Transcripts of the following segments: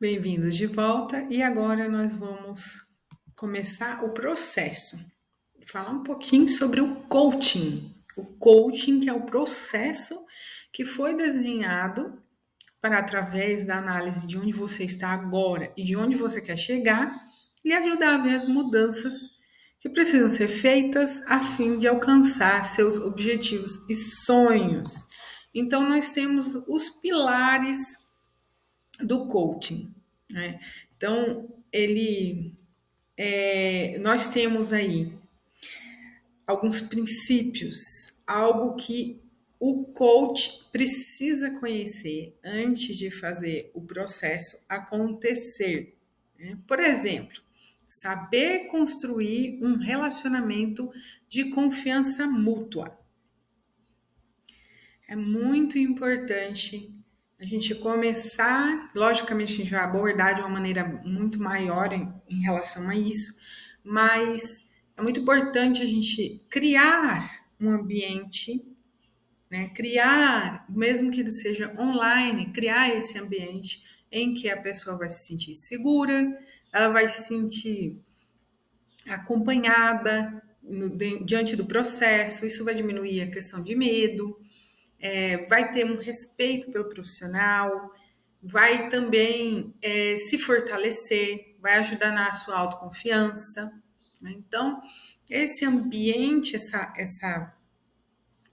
Bem-vindos de volta e agora nós vamos começar o processo. Falar um pouquinho sobre o coaching. O coaching, que é o processo que foi desenhado para, através da análise de onde você está agora e de onde você quer chegar, lhe ajudar a ver as mudanças que precisam ser feitas a fim de alcançar seus objetivos e sonhos. Então, nós temos os pilares do coaching, né? Então, nós temos aí alguns princípios, algo que o coach precisa conhecer antes de fazer o processo acontecer, né? Por exemplo, saber construir um relacionamento de confiança mútua. É muito importante a gente começar, logicamente a gente vai abordar de uma maneira muito maior em relação a isso, mas é muito importante a gente criar um ambiente, né? Criar, mesmo que ele seja online, criar esse ambiente em que a pessoa vai se sentir segura, ela vai se sentir acompanhada diante do processo, isso vai diminuir a questão de medo, vai ter um respeito pelo profissional, vai também se fortalecer, vai ajudar na sua autoconfiança, né? Então, esse ambiente, essa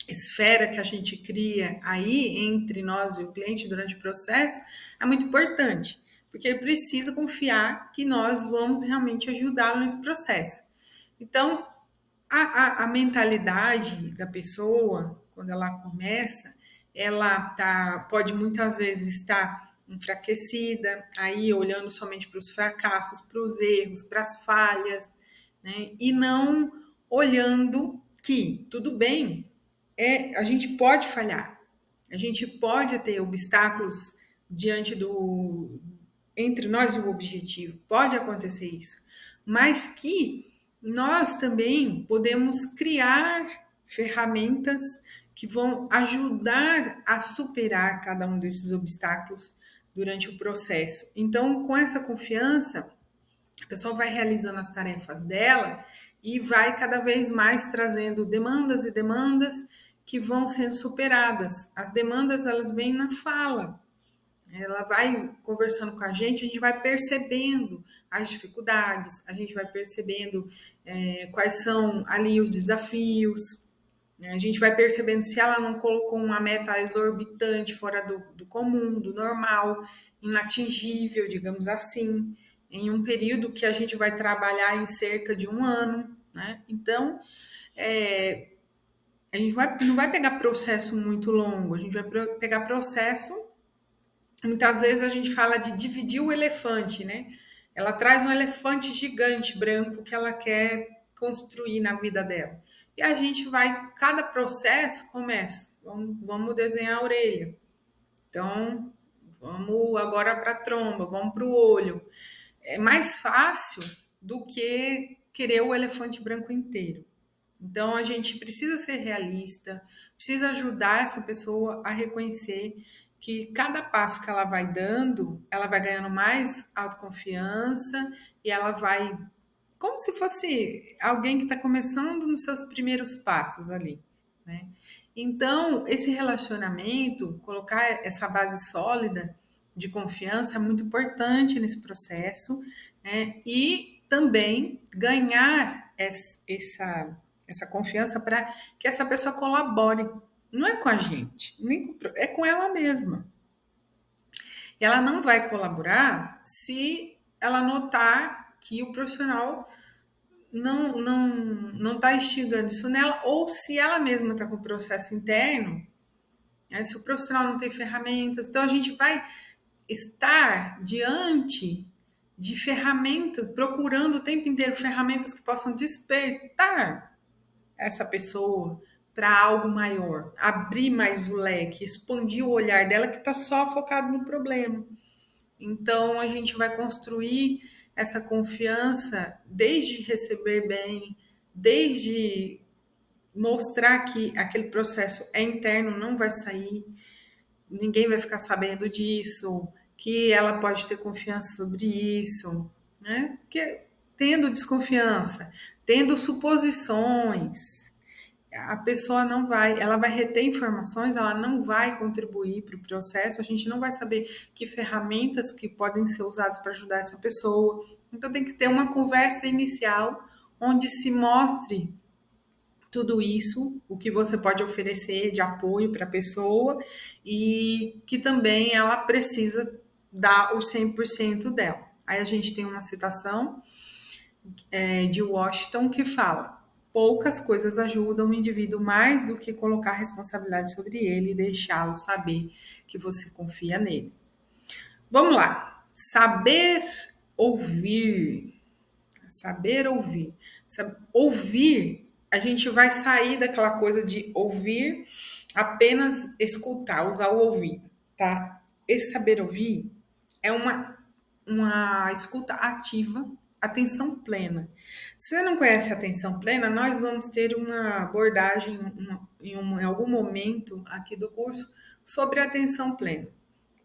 esfera que a gente cria aí entre nós e o cliente durante o processo é muito importante, porque ele precisa confiar que nós vamos realmente ajudá-lo nesse processo. Então, a mentalidade da pessoa, quando ela começa, pode muitas vezes estar enfraquecida, aí olhando somente para os fracassos, para os erros, para as falhas, né? E não olhando que tudo bem, a gente pode falhar, a gente pode ter obstáculos diante do entre nós e o objetivo, pode acontecer isso, mas que nós também podemos criar ferramentas que vão ajudar a superar cada um desses obstáculos durante o processo. Então, com essa confiança, a pessoa vai realizando as tarefas dela e vai cada vez mais trazendo demandas e demandas que vão sendo superadas. As demandas, elas vêm na fala, ela vai conversando com a gente vai percebendo as dificuldades, a gente vai percebendo quais são ali os desafios, né? A gente vai percebendo se ela não colocou uma meta exorbitante, fora do comum, do normal, inatingível, digamos assim, em um período que a gente vai trabalhar em cerca de um ano, né? Então, a gente não vai pegar processo muito longo, a gente vai pegar processo. Muitas vezes a gente fala de dividir o elefante, né? Ela traz um elefante gigante branco que ela quer construir na vida dela. E a gente vai, cada processo começa. Vamos desenhar a orelha. Então, vamos agora para a tromba, vamos para o olho. É mais fácil do que querer o elefante branco inteiro. Então, a gente precisa ser realista, precisa ajudar essa pessoa a reconhecer que cada passo que ela vai dando, ela vai ganhando mais autoconfiança e ela vai, como se fosse alguém que está começando nos seus primeiros passos ali, né? Então, esse relacionamento, colocar essa base sólida de confiança é muito importante nesse processo, né? E também ganhar essa confiança para que essa pessoa colabore. Não é com a gente, é com ela mesma. E ela não vai colaborar se ela notar que o profissional não está instigando isso nela, ou se ela mesma está com o processo interno, né? Se o profissional não tem ferramentas, então a gente vai estar diante de ferramentas, procurando o tempo inteiro ferramentas que possam despertar essa pessoa para algo maior, abrir mais o leque, expandir o olhar dela que está só focado no problema. Então a gente vai construir essa confiança desde receber bem, desde mostrar que aquele processo é interno, não vai sair, ninguém vai ficar sabendo disso. que ela pode ter confiança sobre isso, né? Porque tendo desconfiança, tendo suposições, a pessoa não vai, ela vai reter informações, ela não vai contribuir para o processo, a gente não vai saber que ferramentas que podem ser usadas para ajudar essa pessoa. Então tem que ter uma conversa inicial onde se mostre tudo isso, o que você pode oferecer de apoio para a pessoa e que também ela precisa dar o 100% dela. Aí a gente tem uma citação de Washington que fala: poucas coisas ajudam o indivíduo mais do que colocar responsabilidade sobre ele e deixá-lo saber que você confia nele. Vamos lá. Saber ouvir. Saber ouvir. Ouvir, a gente vai sair daquela coisa de ouvir, apenas escutar, usar o ouvido, tá? Esse saber ouvir é uma escuta ativa, atenção plena. Se você não conhece a atenção plena, nós vamos ter uma abordagem em algum momento aqui do curso sobre atenção plena.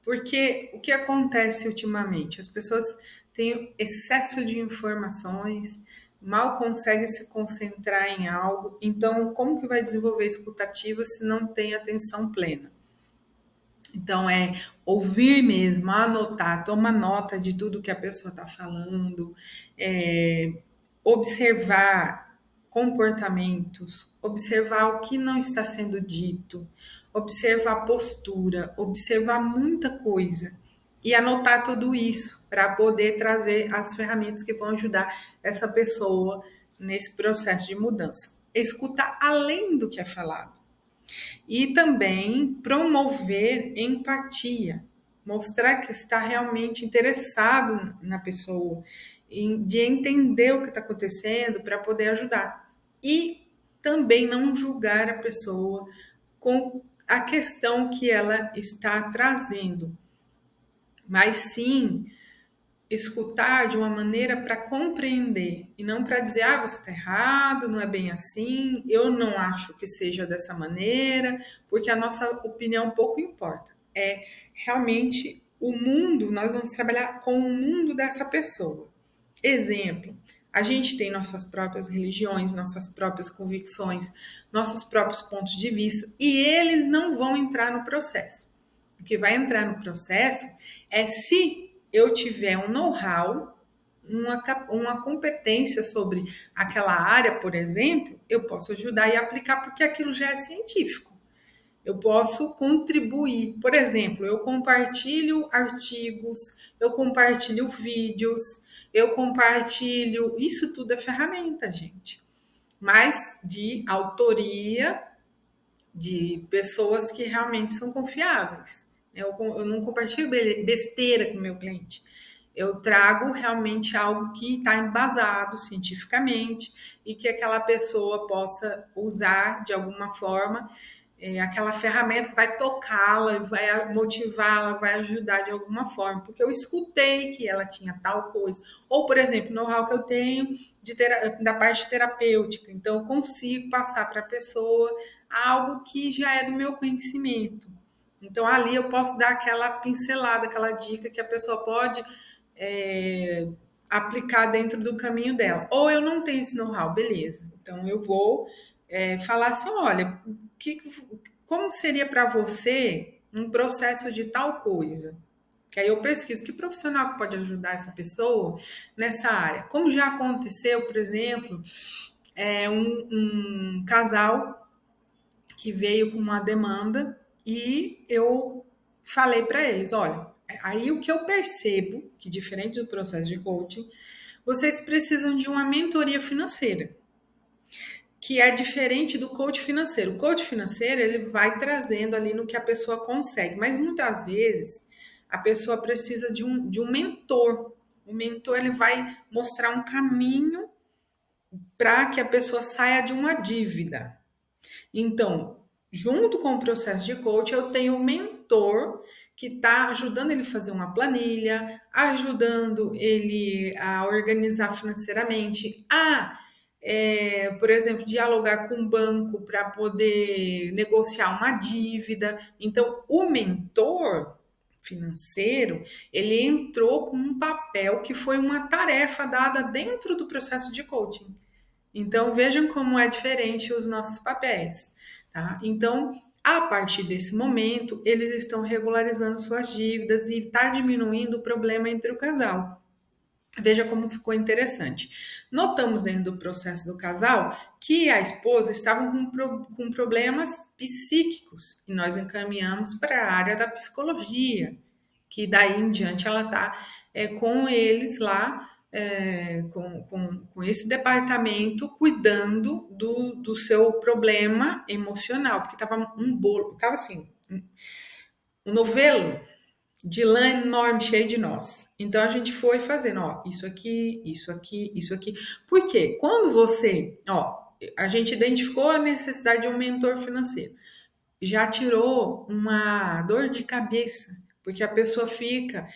Porque o que acontece ultimamente? As pessoas têm excesso de informações, mal conseguem se concentrar em algo. Então, como que vai desenvolver escutativa se não tem atenção plena? Então, é ouvir mesmo, anotar, tomar nota de tudo que a pessoa está falando, observar comportamentos, observar o que não está sendo dito, observar postura, observar muita coisa e anotar tudo isso para poder trazer as ferramentas que vão ajudar essa pessoa nesse processo de mudança. Escutar além do que é falado. E também promover empatia, mostrar que está realmente interessado na pessoa, de entender o que está acontecendo para poder ajudar. E também não julgar a pessoa com a questão que ela está trazendo, mas sim escutar de uma maneira para compreender e não para dizer, ah, você está errado, não é bem assim, eu não acho que seja dessa maneira, porque a nossa opinião pouco importa. É realmente o mundo, nós vamos trabalhar com o mundo dessa pessoa. Exemplo, a gente tem nossas próprias religiões, nossas próprias convicções, nossos próprios pontos de vista, e eles não vão entrar no processo. O que vai entrar no processo é se eu tiver um know-how, uma competência sobre aquela área, por exemplo, eu posso ajudar e aplicar porque aquilo já é científico. Eu posso contribuir. Por exemplo, eu compartilho artigos, eu compartilho vídeos, eu compartilho. Isso tudo é ferramenta, gente. Mas de autoria de pessoas que realmente são confiáveis. Eu não compartilho besteira com o meu cliente. Eu trago realmente algo que está embasado cientificamente e que aquela pessoa possa usar de alguma forma aquela ferramenta que vai tocá-la, vai motivá-la, vai ajudar de alguma forma, porque eu escutei que ela tinha tal coisa. Ou, por exemplo, know-how que eu tenho da parte terapêutica, então eu consigo passar para a pessoa algo que já é do meu conhecimento. Então, ali eu posso dar aquela pincelada, aquela dica que a pessoa pode aplicar dentro do caminho dela. Ou eu não tenho esse know-how, beleza. Então, eu vou falar assim, olha, como seria para você um processo de tal coisa? Que aí eu pesquiso que profissional pode ajudar essa pessoa nessa área. Como já aconteceu, por exemplo, um casal que veio com uma demanda e eu falei para eles, olha, aí o que eu percebo, que diferente do processo de coaching, vocês precisam de uma mentoria financeira, que é diferente do coach financeiro. O coach financeiro, ele vai trazendo ali no que a pessoa consegue, mas muitas vezes a pessoa precisa de um mentor. O mentor, ele vai mostrar um caminho para que a pessoa saia de uma dívida. Então, junto com o processo de coach, eu tenho um mentor que está ajudando ele a fazer uma planilha, ajudando ele a organizar financeiramente, por exemplo, dialogar com o banco para poder negociar uma dívida. Então, o mentor, financeiro, ele entrou com um papel que foi uma tarefa dada dentro do processo de coaching. Então, vejam como é diferente os nossos papéis, tá? Então, a partir desse momento, eles estão regularizando suas dívidas e está diminuindo o problema entre o casal. Veja como ficou interessante. Notamos dentro do processo do casal que a esposa estava com problemas psíquicos e nós encaminhamos para a área da psicologia, que daí em diante ela está com eles lá, com esse departamento, cuidando do seu problema emocional, porque estava um bolo, estava assim, um novelo de lã enorme, cheio de nós. Então a gente foi fazendo, ó, isso aqui, isso aqui, isso aqui. Por quê? Quando você, ó, a gente identificou a necessidade de um mentor financeiro, já tirou uma dor de cabeça, porque a pessoa fica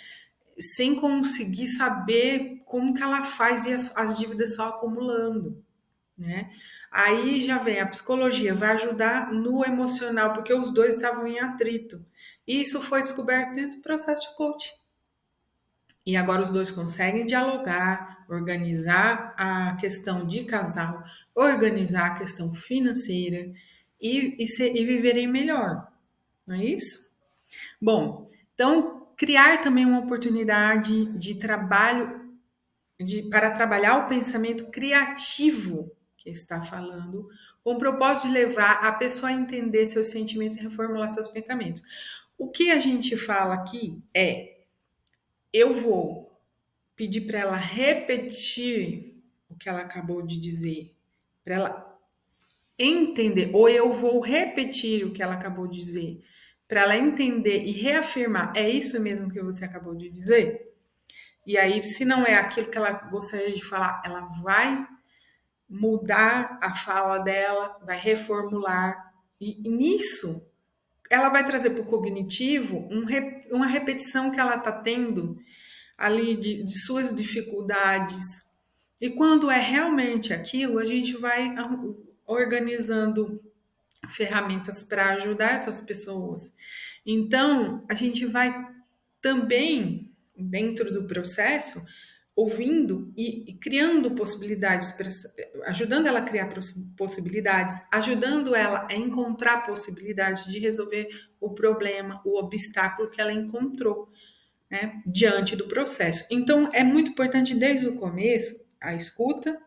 sem conseguir saber como que ela faz e as dívidas só acumulando, né? Aí já vem a psicologia, vai ajudar no emocional, porque os dois estavam em atrito. E isso foi descoberto dentro do processo de coaching. E agora os dois conseguem dialogar, organizar a questão de casal, organizar a questão financeira e viverem melhor. Não é isso? Bom, então criar também uma oportunidade de trabalho para trabalhar o pensamento criativo que está falando, com o propósito de levar a pessoa a entender seus sentimentos e reformular seus pensamentos. O que a gente fala aqui é: eu vou pedir para ela repetir o que ela acabou de dizer, para ela entender, ou eu vou repetir o que ela acabou de dizer, para ela entender e reafirmar, é isso mesmo que você acabou de dizer? E aí, se não é aquilo que ela gostaria de falar, ela vai mudar a fala dela, vai reformular, e nisso ela vai trazer para o cognitivo uma repetição que ela está tendo ali de suas dificuldades. E quando é realmente aquilo, a gente vai organizando ferramentas para ajudar essas pessoas. Então, a gente vai também, dentro do processo, ouvindo e criando possibilidades, ajudando ela a criar possibilidades, ajudando ela a encontrar possibilidades de resolver o problema, o obstáculo que ela encontrou, né, diante do processo. Então, é muito importante desde o começo a escuta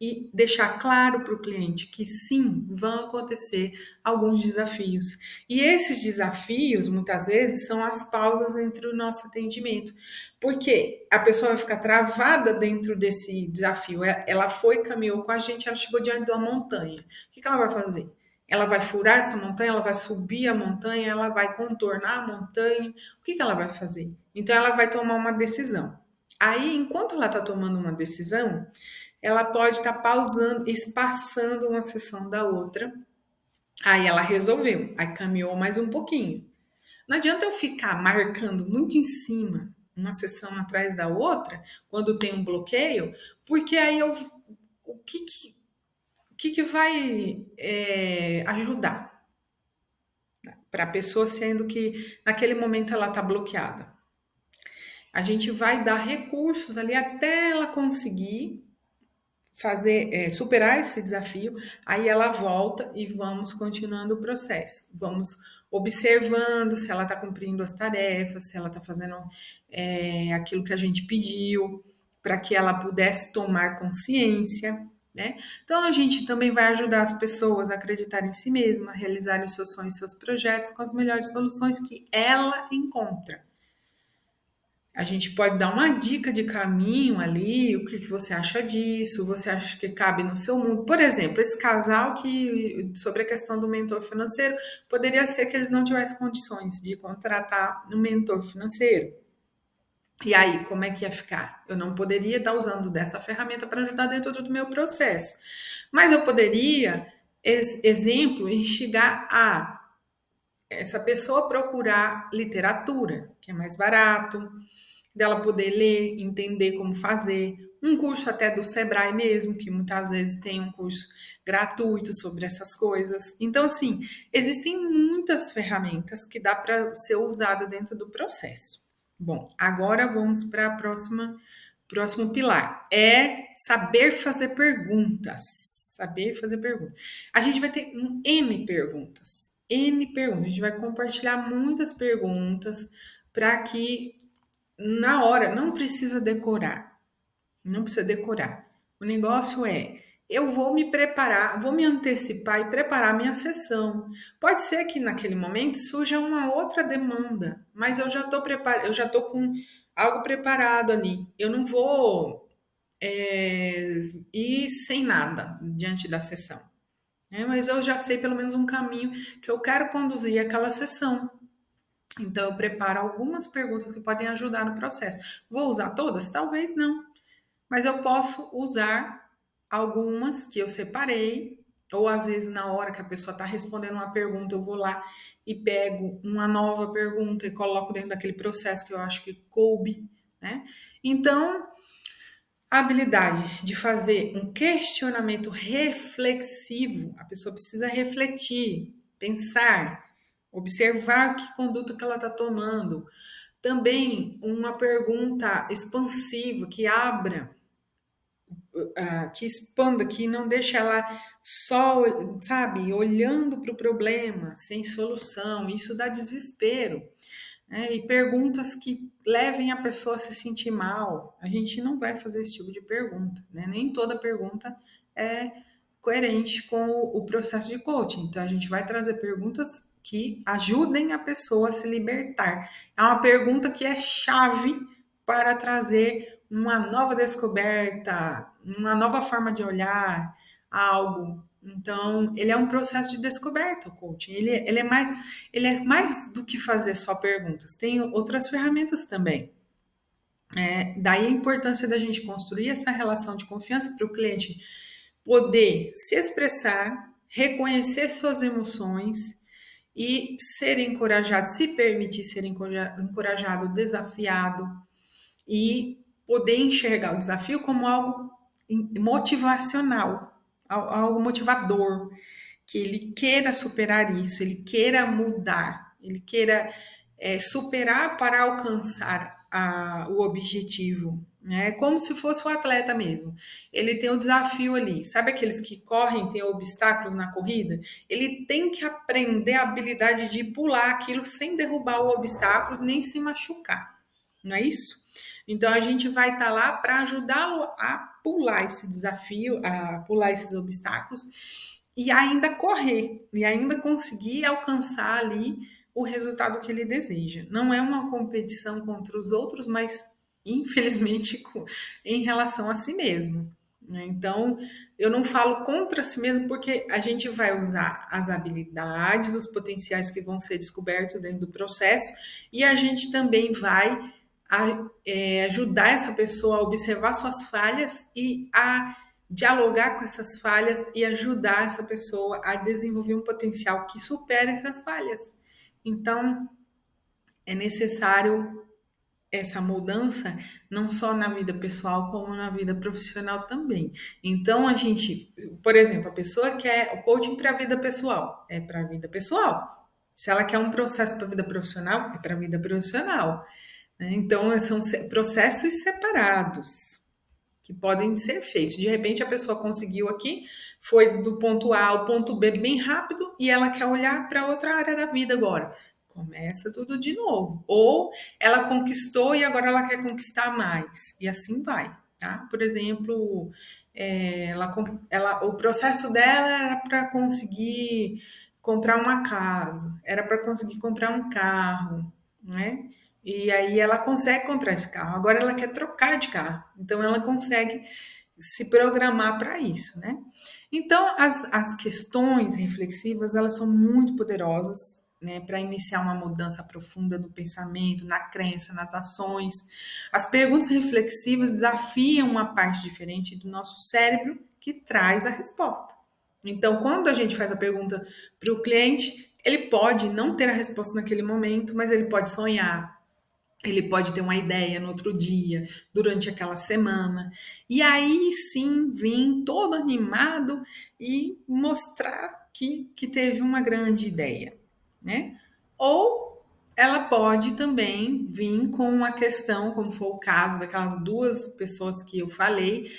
e deixar claro para o cliente que sim, vão acontecer alguns desafios. E esses desafios, muitas vezes, são as pausas entre o nosso atendimento. Porque a pessoa vai ficar travada dentro desse desafio. Ela foi, caminhou com a gente, ela chegou diante de uma montanha. O que ela vai fazer? Ela vai furar essa montanha, ela vai subir a montanha, ela vai contornar a montanha. O que ela vai fazer? Então, ela vai tomar uma decisão. Aí, enquanto ela está tomando uma decisão, ela pode estar pausando, espaçando uma sessão da outra. Aí ela resolveu, aí caminhou mais um pouquinho. Não adianta eu ficar marcando muito em cima, uma sessão atrás da outra, quando tem um bloqueio, porque aí o que vai ajudar para a pessoa, sendo que naquele momento ela está bloqueada? A gente vai dar recursos ali até ela conseguir superar esse desafio, aí ela volta e vamos continuando o processo. Vamos observando se ela está cumprindo as tarefas, se ela está fazendo aquilo que a gente pediu, para que ela pudesse tomar consciência, né? Então a gente também vai ajudar as pessoas a acreditarem em si mesma, a realizarem os seus sonhos, seus projetos com as melhores soluções que ela encontra. A gente pode dar uma dica de caminho ali, o que você acha disso, você acha que cabe no seu mundo. Por exemplo, esse casal que, sobre a questão do mentor financeiro, poderia ser que eles não tivessem condições de contratar um mentor financeiro. E aí, como é que ia ficar? Eu não poderia estar usando dessa ferramenta para ajudar dentro do meu processo. Mas eu poderia, exemplo, instigar a essa pessoa procurar literatura, que é mais barato, dela poder ler, entender como fazer, um curso até do Sebrae mesmo, que muitas vezes tem um curso gratuito sobre essas coisas. Então, assim, existem muitas ferramentas que dá para ser usada dentro do processo. Bom, agora vamos para a próximo pilar, é saber fazer perguntas. Saber fazer perguntas. A gente vai ter N perguntas. N perguntas. A gente vai compartilhar muitas perguntas para que na hora não precisa decorar. Não precisa decorar. O negócio é, eu vou me preparar, vou me antecipar e preparar a minha sessão. Pode ser que naquele momento surja uma outra demanda, mas eu já estou preparado, eu já estou com algo preparado ali. Eu não vou ir sem nada diante da sessão, né? Mas eu já sei pelo menos um caminho que eu quero conduzir aquela sessão. Então, eu preparo algumas perguntas que podem ajudar no processo. Vou usar todas? Talvez não. Mas eu posso usar algumas que eu separei, ou às vezes na hora que a pessoa está respondendo uma pergunta, eu vou lá e pego uma nova pergunta e coloco dentro daquele processo que eu acho que coube, né? Então, a habilidade de fazer um questionamento reflexivo, a pessoa precisa refletir, pensar, observar que conduta que ela está tomando. Também uma pergunta expansiva, que abra, que expanda, que não deixe ela só, sabe, olhando para o problema, sem solução. Isso dá desespero, né? E perguntas que levem a pessoa a se sentir mal. A gente não vai fazer esse tipo de pergunta, né? Nem toda pergunta é coerente com o processo de coaching. Então, a gente vai trazer perguntas que ajudem a pessoa a se libertar. É uma pergunta que é chave para trazer uma nova descoberta, uma nova forma de olhar algo. Então, ele é um processo de descoberta, o coaching. Ele é mais do que fazer só perguntas. Tem outras ferramentas também. Daí a importância da gente construir essa relação de confiança para o cliente poder se expressar, reconhecer suas emoções e ser encorajado, se permitir ser encorajado, desafiado e poder enxergar o desafio como algo motivacional, algo motivador, que ele queira superar isso, ele queira mudar, ele queira superar para alcançar o objetivo, né? Como se fosse o atleta mesmo. Ele tem o desafio ali, sabe aqueles que correm, tem obstáculos na corrida? Ele tem que aprender a habilidade de pular aquilo sem derrubar o obstáculo, nem se machucar, não é isso? Então a gente vai estar lá para ajudá-lo a pular esse desafio, a pular esses obstáculos e ainda correr, e ainda conseguir alcançar ali o resultado que ele deseja. Não é uma competição contra os outros, mas infelizmente em relação a si mesmo, né? Então, eu não falo contra si mesmo porque a gente vai usar as habilidades, os potenciais que vão ser descobertos dentro do processo e a gente também vai ajudar essa pessoa a observar suas falhas e a dialogar com essas falhas e ajudar essa pessoa a desenvolver um potencial que supere essas falhas. Então, é necessário essa mudança não só na vida pessoal, como na vida profissional também. Então, a gente, por exemplo, a pessoa quer o coaching para a vida pessoal, é para a vida pessoal. Se ela quer um processo para a vida profissional, é para a vida profissional. Então, são processos separados que podem ser feitos. De repente, a pessoa conseguiu aqui, foi do ponto A ao ponto B bem rápido e ela quer olhar para outra área da vida agora. Começa tudo de novo. Ou ela conquistou e agora ela quer conquistar mais. E assim vai, tá? Por exemplo, o processo dela era para conseguir comprar uma casa, era para conseguir comprar um carro, né? E aí ela consegue comprar esse carro. Agora ela quer trocar de carro. Então ela consegue se programar para isso, né? Então as questões reflexivas, elas são muito poderosas, né, para iniciar uma mudança profunda no pensamento, na crença, nas ações. As perguntas reflexivas desafiam uma parte diferente do nosso cérebro que traz a resposta. Então, quando a gente faz a pergunta para o cliente, ele pode não ter a resposta naquele momento, mas ele pode sonhar, ele pode ter uma ideia no outro dia, durante aquela semana, e aí sim vir todo animado e mostrar que teve uma grande ideia, né? Ou ela pode também vir com uma questão, como foi o caso daquelas duas pessoas que eu falei,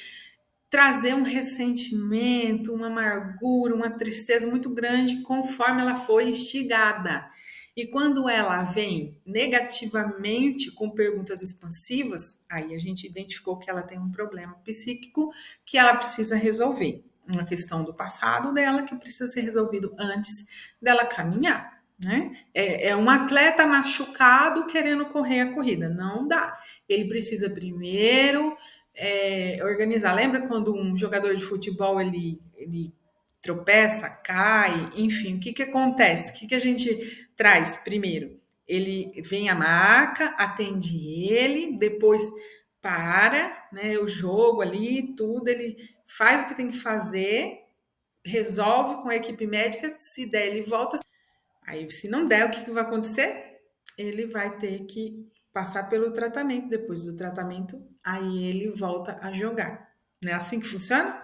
trazer um ressentimento, uma amargura, uma tristeza muito grande conforme ela foi instigada. E quando ela vem negativamente com perguntas expansivas, aí a gente identificou que ela tem um problema psíquico que ela precisa resolver. Uma questão do passado dela que precisa ser resolvido antes dela caminhar. Né? É um atleta machucado querendo correr a corrida. Não dá. Ele precisa primeiro organizar. Lembra quando um jogador de futebol ele tropeça, cai, enfim, o que acontece? O que a gente traz primeiro? Ele vem a maca, atende ele, depois para, né, o jogo ali, tudo, ele faz o que tem que fazer, resolve com a equipe médica, se der, ele volta. Aí, se não der, o que vai acontecer? Ele vai ter que passar pelo tratamento. Depois do tratamento, aí ele volta a jogar. Não é assim que funciona?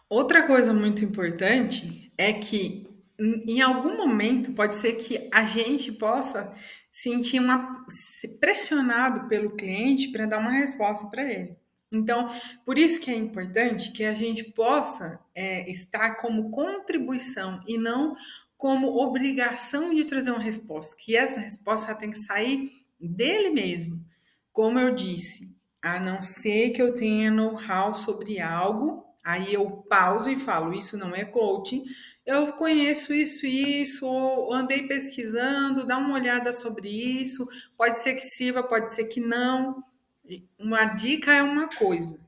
Outra coisa muito importante é que em algum momento pode ser que a gente possa sentir se pressionado pelo cliente para dar uma resposta para ele. Então, por isso que é importante que a gente possa estar como contribuição e não como obrigação de trazer uma resposta, que essa resposta tem que sair dele mesmo. Como eu disse, a não ser que eu tenha know-how sobre algo, aí eu pauso e falo, isso não é coaching, eu conheço isso, ou andei pesquisando, dá uma olhada sobre isso, pode ser que sirva, pode ser que não. Uma dica é uma coisa.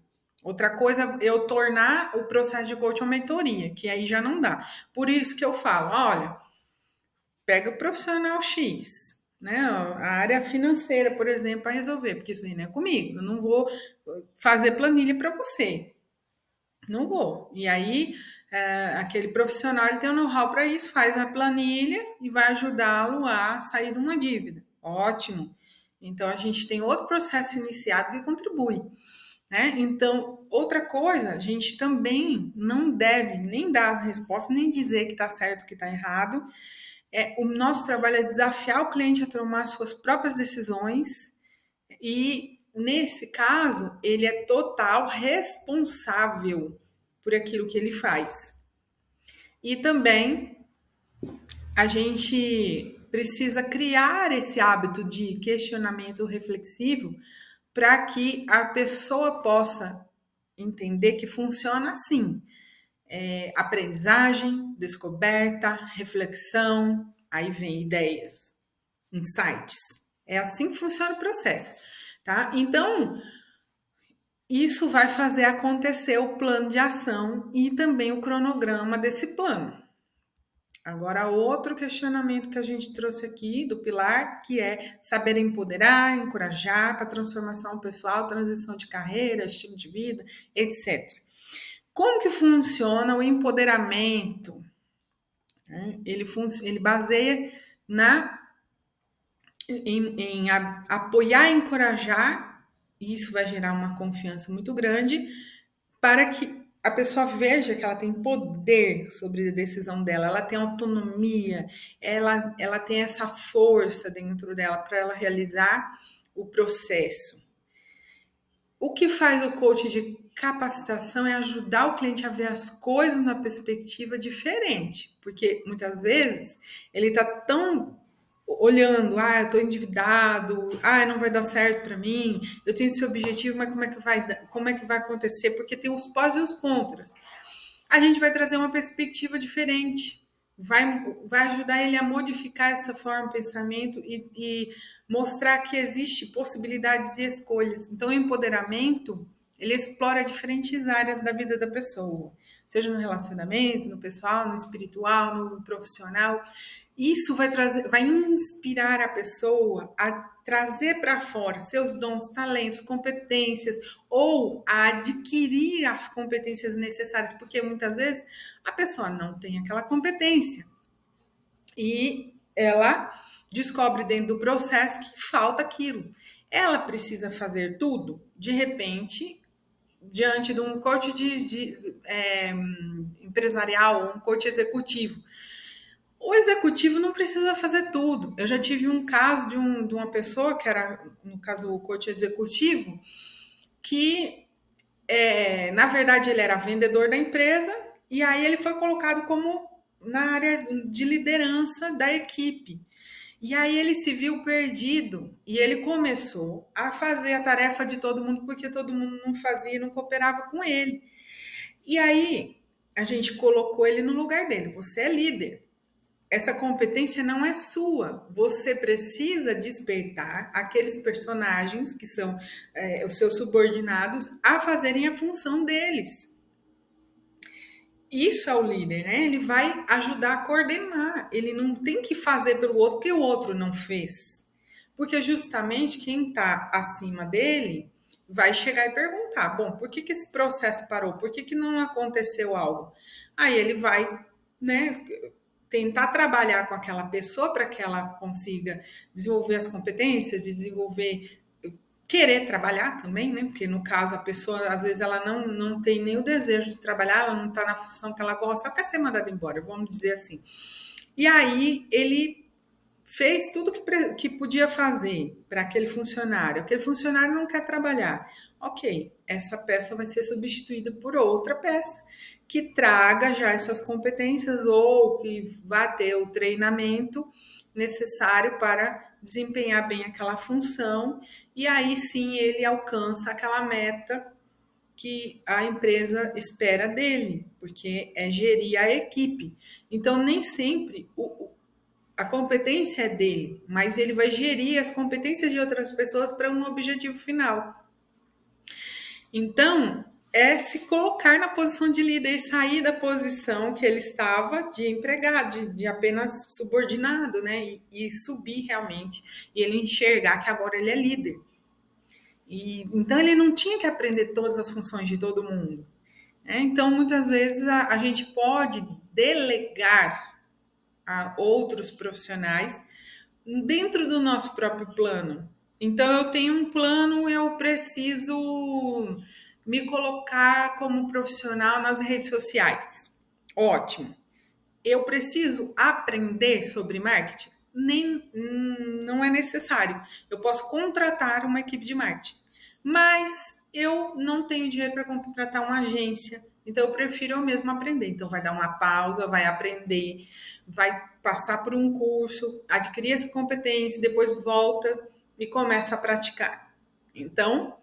Outra coisa é eu tornar o processo de coaching uma mentoria, que aí já não dá. Por isso que eu falo, olha, pega o profissional X, né? A área financeira, por exemplo, para resolver, porque isso aí não é comigo. Eu não vou fazer planilha para você. Não vou. E aí, aquele profissional ele tem o know-how para isso, faz a planilha e vai ajudá-lo a sair de uma dívida. Ótimo. Então, a gente tem outro processo iniciado que contribui. Né? Então, outra coisa, a gente também não deve nem dar as respostas, nem dizer que está certo, que está errado. O nosso trabalho é desafiar o cliente a tomar suas próprias decisões e, nesse caso, ele é total responsável por aquilo que ele faz. E também a gente precisa criar esse hábito de questionamento reflexivo para que a pessoa possa entender que funciona assim. Aprendizagem, descoberta, reflexão, aí vem ideias, insights. É assim que funciona o processo, tá? Então, isso vai fazer acontecer o plano de ação e também o cronograma desse plano. Agora, outro questionamento que a gente trouxe aqui do pilar, que é saber empoderar, encorajar para transformação pessoal, transição de carreira, estilo de vida, etc. Como que funciona o empoderamento? Ele baseia em apoiar e encorajar, e isso vai gerar uma confiança muito grande, para que a pessoa veja que ela tem poder sobre a decisão dela, ela tem autonomia, ela tem essa força dentro dela para ela realizar o processo. O que faz o coach de capacitação é ajudar o cliente a ver as coisas numa perspectiva diferente, porque muitas vezes ele está tão olhando, eu estou endividado, não vai dar certo para mim, eu tenho esse objetivo, mas como é que vai acontecer? Porque tem os pós e os contras. A gente vai trazer uma perspectiva diferente, vai ajudar ele a modificar essa forma de pensamento e mostrar que existe possibilidades e escolhas. Então, o empoderamento, ele explora diferentes áreas da vida da pessoa, seja no relacionamento, no pessoal, no espiritual, no profissional. Isso vai inspirar a pessoa a trazer para fora seus dons, talentos, competências ou a adquirir as competências necessárias, porque muitas vezes a pessoa não tem aquela competência e ela descobre dentro do processo que falta aquilo. Ela precisa fazer tudo, de repente, diante de um coach empresarial, um coach executivo. O executivo não precisa fazer tudo. Eu já tive um caso de uma pessoa que era, no caso, o coach executivo, que, na verdade, ele era vendedor da empresa e aí ele foi colocado como na área de liderança da equipe. E aí ele se viu perdido e ele começou a fazer a tarefa de todo mundo porque todo mundo não fazia e não cooperava com ele. E aí a gente colocou ele no lugar dele. Você é líder. Essa competência não é sua. Você precisa despertar aqueles personagens que são os seus subordinados a fazerem a função deles. Isso é o líder, né? Ele vai ajudar a coordenar. Ele não tem que fazer pelo outro porque o outro não fez. Porque justamente quem está acima dele vai chegar e perguntar: bom, por que esse processo parou? Por que não aconteceu algo? Aí ele vai, né, tentar trabalhar com aquela pessoa para que ela consiga desenvolver as competências, desenvolver, querer trabalhar também, né? Porque no caso a pessoa, às vezes, ela não tem nem o desejo de trabalhar, ela não está na função que ela gosta, ela quer ser mandada embora, vamos dizer assim. E aí ele fez tudo que podia fazer para aquele funcionário. Aquele funcionário não quer trabalhar. Ok, essa peça vai ser substituída por outra peça que traga já essas competências ou que vá ter o treinamento necessário para desempenhar bem aquela função e aí sim ele alcança aquela meta que a empresa espera dele, porque é gerir a equipe. Então, nem sempre a competência é dele, mas ele vai gerir as competências de outras pessoas para um objetivo final. Então, é se colocar na posição de líder, sair da posição que ele estava de empregado, de apenas subordinado, né? E subir realmente, e ele enxergar que agora ele é líder. Então, ele não tinha que aprender todas as funções de todo mundo. Né? Então, muitas vezes, a gente pode delegar a outros profissionais dentro do nosso próprio plano. Então, eu tenho um plano, eu preciso me colocar como profissional nas redes sociais. Ótimo. Eu preciso aprender sobre marketing? Nem, não é necessário. Eu posso contratar uma equipe de marketing, mas eu não tenho dinheiro para contratar uma agência, então eu prefiro eu mesmo aprender. Então vai dar uma pausa, vai aprender, vai passar por um curso, adquirir essa competência, depois volta e começa a praticar. Então,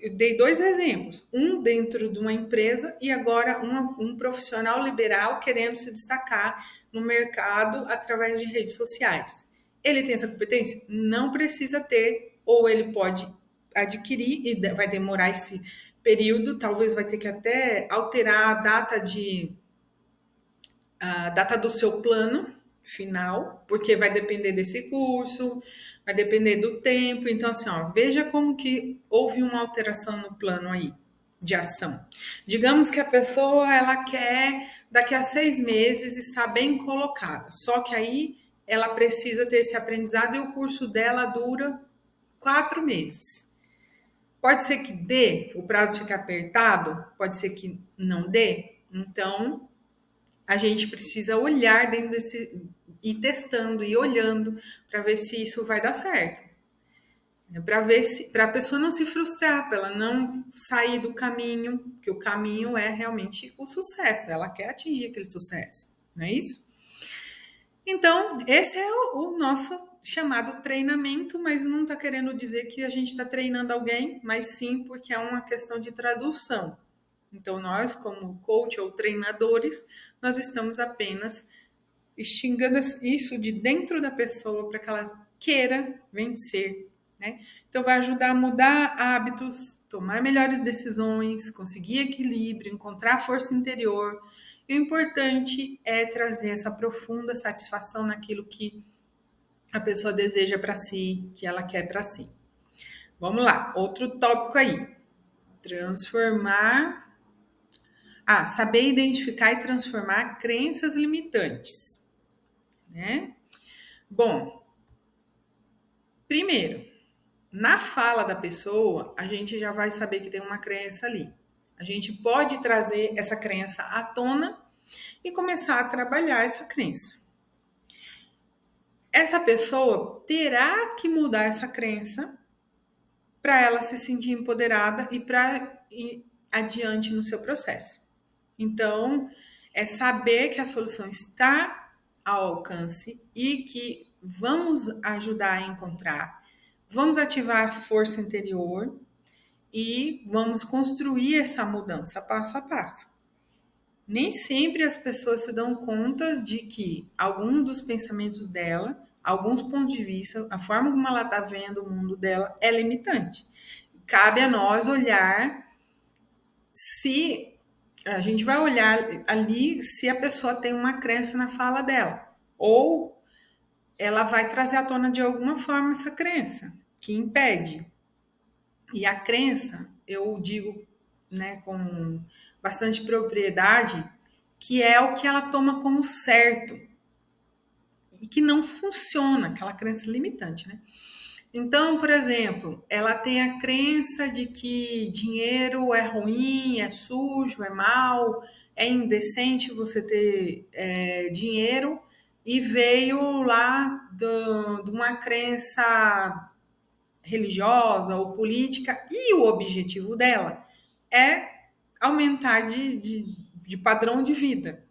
eu dei dois exemplos, um dentro de uma empresa e agora um profissional liberal querendo se destacar no mercado através de redes sociais. Ele tem essa competência? Não precisa ter, ou ele pode adquirir e vai demorar esse período, talvez vai ter que até alterar a data do seu plano final, porque vai depender desse curso, vai depender do tempo. Então, assim, ó, veja como que houve uma alteração no plano aí de ação. Digamos que a pessoa ela quer daqui a 6 meses estar bem colocada, só que aí ela precisa ter esse aprendizado e o curso dela dura 4 meses. Pode ser que dê, o prazo fique apertado, pode ser que não dê. Então, a gente precisa olhar dentro desse e testando e olhando para ver se isso vai dar certo. Para ver se para a pessoa não se frustrar, para ela não sair do caminho, que o caminho é realmente o sucesso, ela quer atingir aquele sucesso, não é isso? Então, esse é o nosso chamado treinamento, mas não está querendo dizer que a gente está treinando alguém, mas sim porque é uma questão de tradução. Então, nós, como coach ou treinadores, nós estamos apenas extingando isso de dentro da pessoa para que ela queira vencer, né? Então, vai ajudar a mudar hábitos, tomar melhores decisões, conseguir equilíbrio, encontrar força interior. E o importante é trazer essa profunda satisfação naquilo que a pessoa deseja para si, que ela quer para si. Vamos lá, outro tópico aí. Saber identificar e transformar crenças limitantes, né? Bom, primeiro, na fala da pessoa, a gente já vai saber que tem uma crença ali. A gente pode trazer essa crença à tona e começar a trabalhar essa crença. Essa pessoa terá que mudar essa crença para ela se sentir empoderada e para ir adiante no seu processo. Então, é saber que a solução está ao alcance e que vamos ajudar a encontrar, vamos ativar a força interior e vamos construir essa mudança passo a passo. Nem sempre as pessoas se dão conta de que algum dos pensamentos dela, alguns pontos de vista, a forma como ela está vendo o mundo dela é limitante. Cabe a nós olhar se a gente vai olhar ali se a pessoa tem uma crença na fala dela ou ela vai trazer à tona de alguma forma essa crença que impede. E a crença, eu digo, né, com bastante propriedade, que é o que ela toma como certo e que não funciona, aquela crença limitante, né? Então, por exemplo, ela tem a crença de que dinheiro é ruim, é sujo, é mal, é indecente você ter dinheiro e veio lá de uma crença religiosa ou política e o objetivo dela é aumentar de padrão de vida.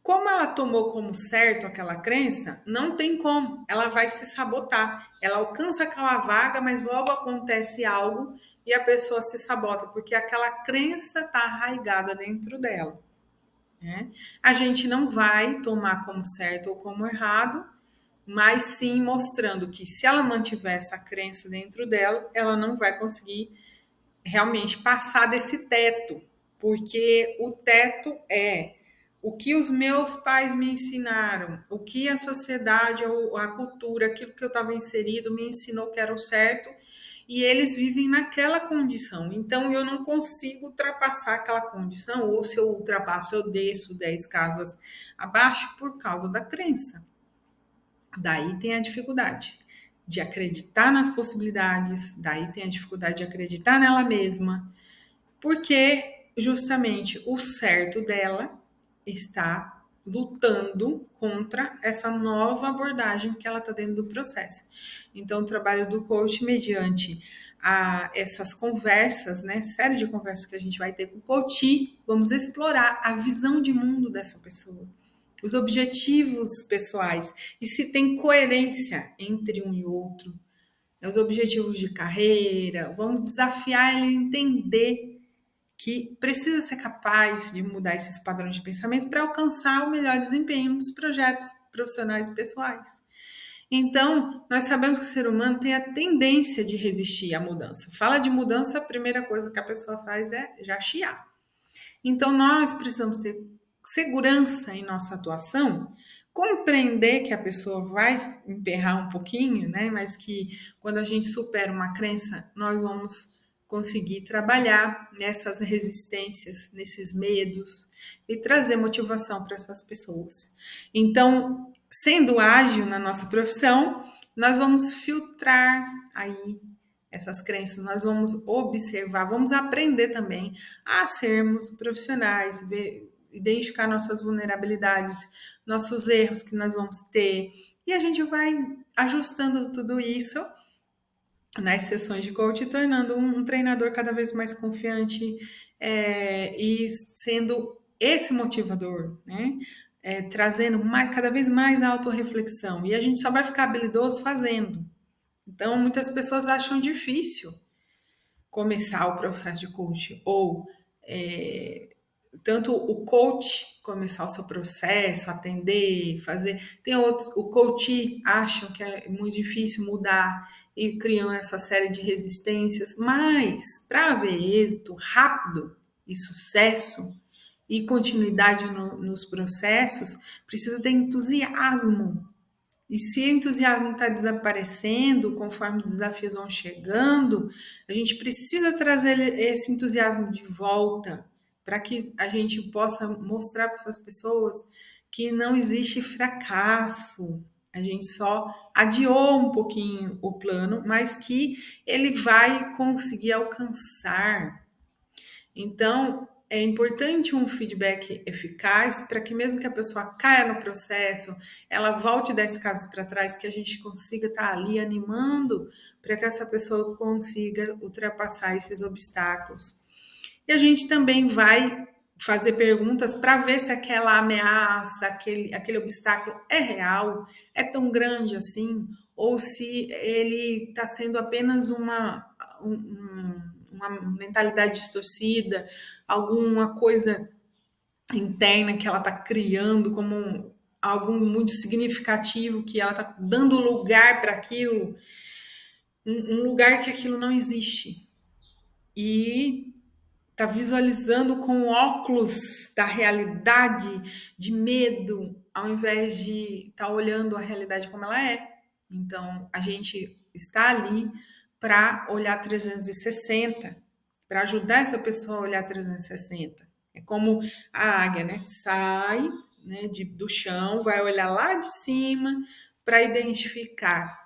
Como ela tomou como certo aquela crença, não tem como, ela vai se sabotar. Ela alcança aquela vaga, mas logo acontece algo e a pessoa se sabota, porque aquela crença está arraigada dentro dela. Né? A gente não vai tomar como certo ou como errado, mas sim mostrando que se ela mantiver essa crença dentro dela, ela não vai conseguir realmente passar desse teto, porque o teto é o que os meus pais me ensinaram, o que a sociedade ou a cultura, aquilo que eu estava inserido, me ensinou que era o certo, e eles vivem naquela condição. Então eu não consigo ultrapassar aquela condição, ou se eu ultrapasso, eu desço 10 casas abaixo por causa da crença. Daí tem a dificuldade de acreditar nas possibilidades, daí tem a dificuldade de acreditar nela mesma, porque justamente o certo dela está lutando contra essa nova abordagem que ela está dentro do processo. Então, o trabalho do coach, mediante essas conversas, né, série de conversas que a gente vai ter com o coach, vamos explorar a visão de mundo dessa pessoa, os objetivos pessoais e se tem coerência entre um e outro, né, os objetivos de carreira, vamos desafiar ele a entender que precisa ser capaz de mudar esses padrões de pensamento para alcançar o melhor desempenho nos projetos profissionais e pessoais. Então, nós sabemos que o ser humano tem a tendência de resistir à mudança. Fala de mudança, a primeira coisa que a pessoa faz é já chiar. Então, nós precisamos ter segurança em nossa atuação, compreender que a pessoa vai emperrar um pouquinho, né? Mas que quando a gente supera uma crença, nós vamos conseguir trabalhar nessas resistências, nesses medos e trazer motivação para essas pessoas. Então, sendo ágil na nossa profissão, nós vamos filtrar aí essas crenças, nós vamos observar, vamos aprender também a sermos profissionais, identificar nossas vulnerabilidades, nossos erros que nós vamos ter, e a gente vai ajustando tudo isso nas sessões de coaching, tornando um treinador cada vez mais confiante e sendo esse motivador, né? Trazendo cada vez mais autorreflexão. E a gente só vai ficar habilidoso fazendo. Então, muitas pessoas acham difícil começar o processo de coaching, ou tanto o coach começar o seu processo, atender, fazer. Tem outros, o coach acham que é muito difícil mudar e criam essa série de resistências, mas para haver êxito rápido e sucesso e continuidade nos processos, precisa ter entusiasmo. E se o entusiasmo está desaparecendo conforme os desafios vão chegando, a gente precisa trazer esse entusiasmo de volta para que a gente possa mostrar para essas pessoas que não existe fracasso. A gente só adiou um pouquinho o plano, mas que ele vai conseguir alcançar. Então, é importante um feedback eficaz para que mesmo que a pessoa caia no processo, ela volte 10 casas para trás, que a gente consiga estar ali animando para que essa pessoa consiga ultrapassar esses obstáculos. E a gente também vai fazer perguntas para ver se aquela ameaça, aquele obstáculo é real, é tão grande assim, ou se ele está sendo apenas uma mentalidade distorcida, alguma coisa interna que ela está criando como algo muito significativo, que ela está dando lugar para aquilo, um lugar que aquilo não existe. E está visualizando com óculos da realidade, de medo, ao invés de estar olhando a realidade como ela é. Então, a gente está ali para olhar 360, para ajudar essa pessoa a olhar 360. É como a águia, né? Sai, né, do chão, vai olhar lá de cima para identificar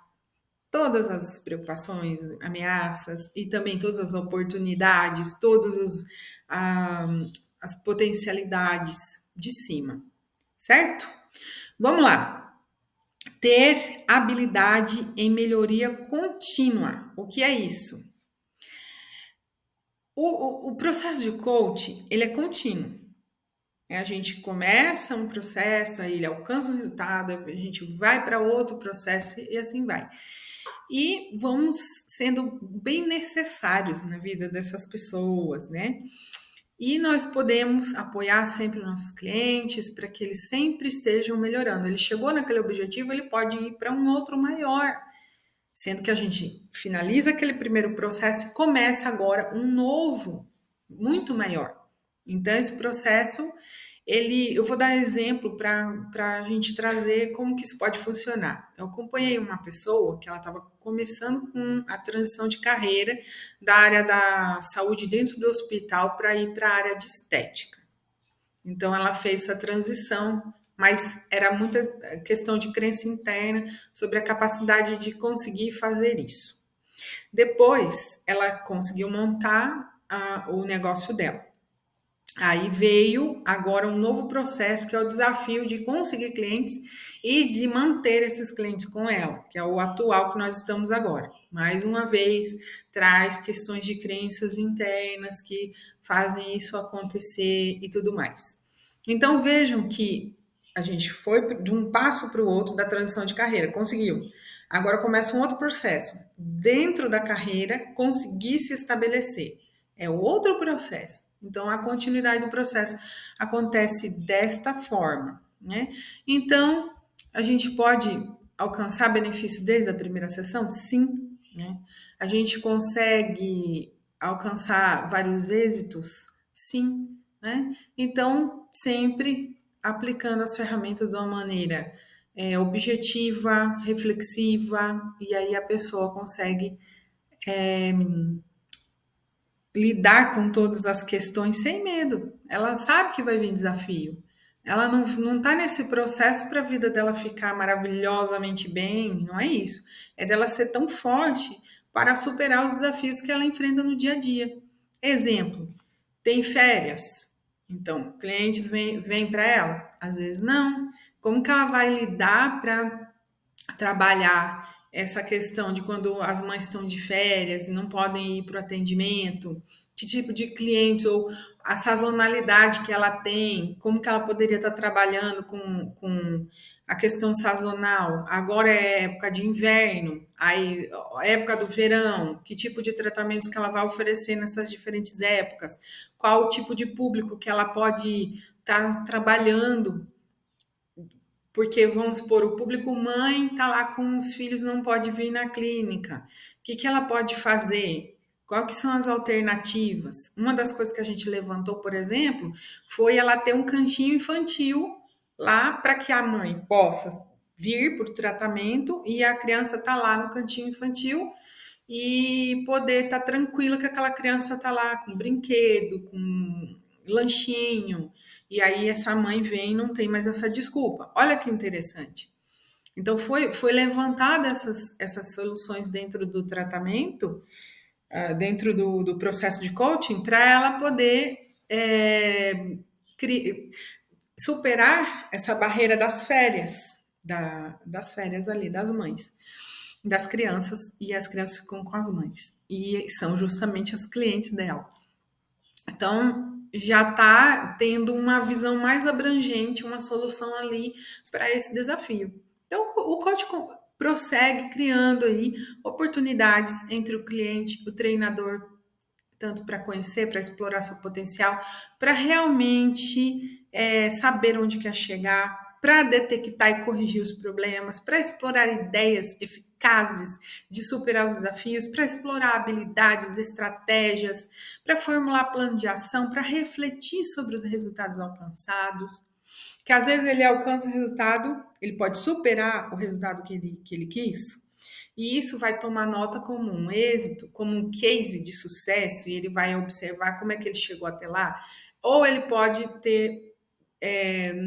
todas as preocupações, ameaças e também todas as oportunidades, ah, as potencialidades de cima, certo? Vamos lá. Ter habilidade em melhoria contínua. O que é isso? O processo de coaching, ele é contínuo. A gente começa um processo, aí ele alcança um resultado, a gente vai para outro processo e assim vai. E vamos sendo bem necessários na vida dessas pessoas, né? E nós podemos apoiar sempre os nossos clientes para que eles sempre estejam melhorando. Ele chegou naquele objetivo, ele pode ir para um outro maior, sendo que a gente finaliza aquele primeiro processo e começa agora um novo, muito maior. Então, esse processo, eu vou dar exemplo para a gente trazer como que isso pode funcionar. Eu acompanhei uma pessoa que ela estava começando com a transição de carreira da área da saúde dentro do hospital para ir para a área de estética. Então, ela fez essa transição, mas era muita questão de crença interna sobre a capacidade de conseguir fazer isso. Depois, ela conseguiu montar o negócio dela. Aí veio agora um novo processo, que é o desafio de conseguir clientes e de manter esses clientes com ela, que é o atual que nós estamos agora. Mais uma vez, traz questões de crenças internas que fazem isso acontecer e tudo mais. Então vejam que a gente foi de um passo para o outro da transição de carreira, conseguiu. Agora começa um outro processo. Dentro da carreira, conseguir se estabelecer. É outro processo. Então, a continuidade do processo acontece desta forma, né? Então, a gente pode alcançar benefício desde a primeira sessão? Sim, né? A gente consegue alcançar vários êxitos? Sim, né? Então, sempre aplicando as ferramentas de uma maneira objetiva, reflexiva, e aí a pessoa consegue lidar com todas as questões sem medo. Ela sabe que vai vir desafio. Ela não tá nesse processo para a vida dela ficar maravilhosamente bem, não é isso. É dela ser tão forte para superar os desafios que ela enfrenta no dia a dia. Exemplo, tem férias. Então, clientes vêm para ela? Às vezes não. Como que ela vai lidar para trabalhar essa questão de quando as mães estão de férias e não podem ir para o atendimento, que tipo de cliente ou a sazonalidade que ela tem, como que ela poderia estar trabalhando com a questão sazonal. Agora é época de inverno, aí época do verão, que tipo de tratamentos que ela vai oferecer nessas diferentes épocas, qual o tipo de público que ela pode estar trabalhando, porque, vamos supor, o público mãe está lá com os filhos, não pode vir na clínica. O que ela pode fazer? Quais que são as alternativas? Uma das coisas que a gente levantou, por exemplo, foi ela ter um cantinho infantil lá para que a mãe possa vir para o tratamento e a criança tá lá no cantinho infantil e poder estar tranquila que aquela criança está lá com brinquedo, com lanchinho, e aí essa mãe vem e não tem mais essa desculpa. Olha que interessante. Então foi levantada essas soluções dentro do tratamento, dentro do processo de coaching, para ela poder superar essa barreira das férias, das férias ali das mães, das crianças, e as crianças ficam com as mães. E são justamente as clientes dela. Então, já está tendo uma visão mais abrangente, uma solução ali para esse desafio. Então, o coach prossegue criando aí oportunidades entre o cliente, o treinador, tanto para conhecer, para explorar seu potencial, para realmente saber onde quer chegar, para detectar e corrigir os problemas, para explorar ideias eficazes de superar os desafios, para explorar habilidades, estratégias, para formular plano de ação, para refletir sobre os resultados alcançados. Que às vezes ele alcança o resultado, ele pode superar o resultado que ele quis, e isso vai tomar nota como um êxito, como um case de sucesso, e ele vai observar como é que ele chegou até lá. Ou ele pode ter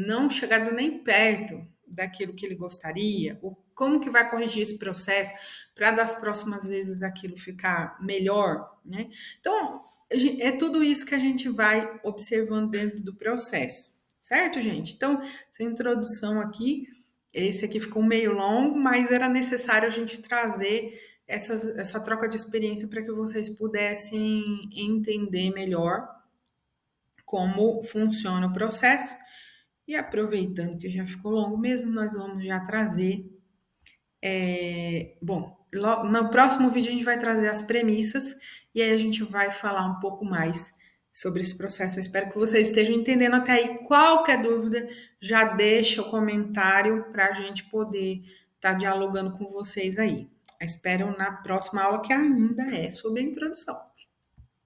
não chegado nem perto daquilo que ele gostaria, ou como que vai corrigir esse processo para das próximas vezes aquilo ficar melhor, né? Então, é tudo isso que a gente vai observando dentro do processo, certo, gente? Então, essa introdução aqui, esse aqui ficou meio longo, mas era necessário a gente trazer essa troca de experiência para que vocês pudessem entender melhor como funciona o processo. E aproveitando que já ficou longo mesmo, nós vamos já trazer. Bom, no próximo vídeo a gente vai trazer as premissas e aí a gente vai falar um pouco mais sobre esse processo. Eu espero que vocês estejam entendendo até aí. Qualquer dúvida, já deixa o comentário para a gente poder estar dialogando com vocês aí. Eu espero na próxima aula, que ainda é sobre a introdução.